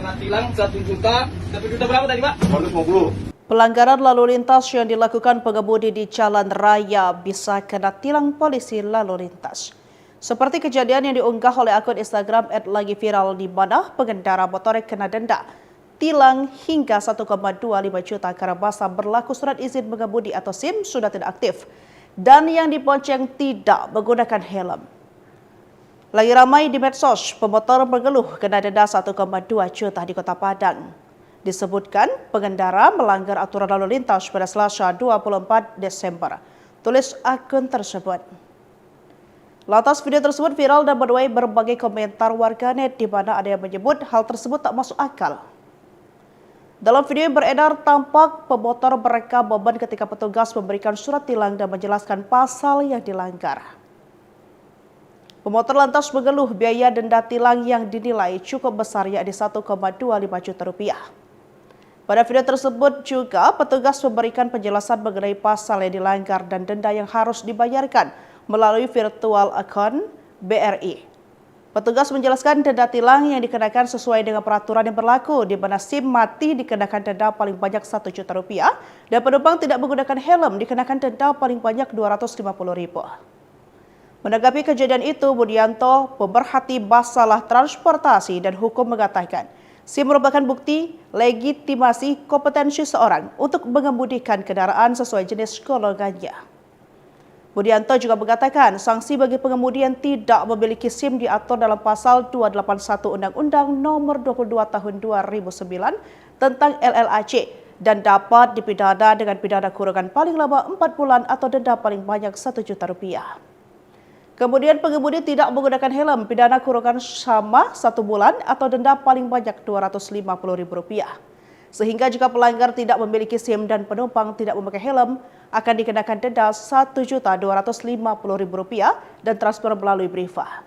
kena tilang 1 juta berapa tadi Pak? 150. Pelanggaran lalu lintas yang dilakukan pengemudi di jalan raya bisa kena tilang polisi lalu lintas. Seperti kejadian yang diunggah oleh akun Instagram @lagiviral di mana pengendara motor kena denda tilang hingga 1,25 juta karena masa berlaku surat izin mengemudi atau SIM sudah tidak aktif dan yang dibonceng tidak menggunakan helm. Lagi ramai di medsos, pemotor mengeluh kena denda 1,2 juta di Kota Padang. Disebutkan pengendara melanggar aturan lalu lintas pada Selasa 24 Desember. Tulis akun tersebut. Lantas video tersebut viral dan menuai berbagai komentar warganet di mana ada yang menyebut hal tersebut tak masuk akal. Dalam video yang beredar tampak pemotor merekam momen ketika petugas memberikan surat tilang dan menjelaskan pasal yang dilanggar. Pemotor lantas mengeluh biaya denda tilang yang dinilai cukup besar yakni 1,25 juta rupiah. Pada video tersebut juga petugas memberikan penjelasan mengenai pasal yang dilanggar dan denda yang harus dibayarkan melalui virtual account BRI. Petugas menjelaskan denda tilang yang dikenakan sesuai dengan peraturan yang berlaku di mana SIM mati dikenakan denda paling banyak 1 juta rupiah dan penumpang tidak menggunakan helm dikenakan denda paling banyak 250.000. Menanggapi kejadian itu, Budianto, pemerhati masalah transportasi dan hukum mengatakan, SIM merupakan bukti legitimasi kompetensi seorang untuk mengemudikan kendaraan sesuai jenis golongannya. Budianto juga mengatakan sanksi bagi pengemudi yang tidak memiliki SIM diatur dalam pasal 281 Undang-Undang Nomor 22 Tahun 2009 tentang LLAC dan dapat dipidana dengan pidana kurungan paling lama 4 bulan atau denda paling banyak 1 juta rupiah. Kemudian pengemudi tidak menggunakan helm, pidana kurungan sama 1 bulan atau denda paling banyak Rp250.000. Sehingga jika pelanggar tidak memiliki SIM dan penumpang tidak memakai helm, akan dikenakan denda Rp1.250.000 dan transfer melalui Briva.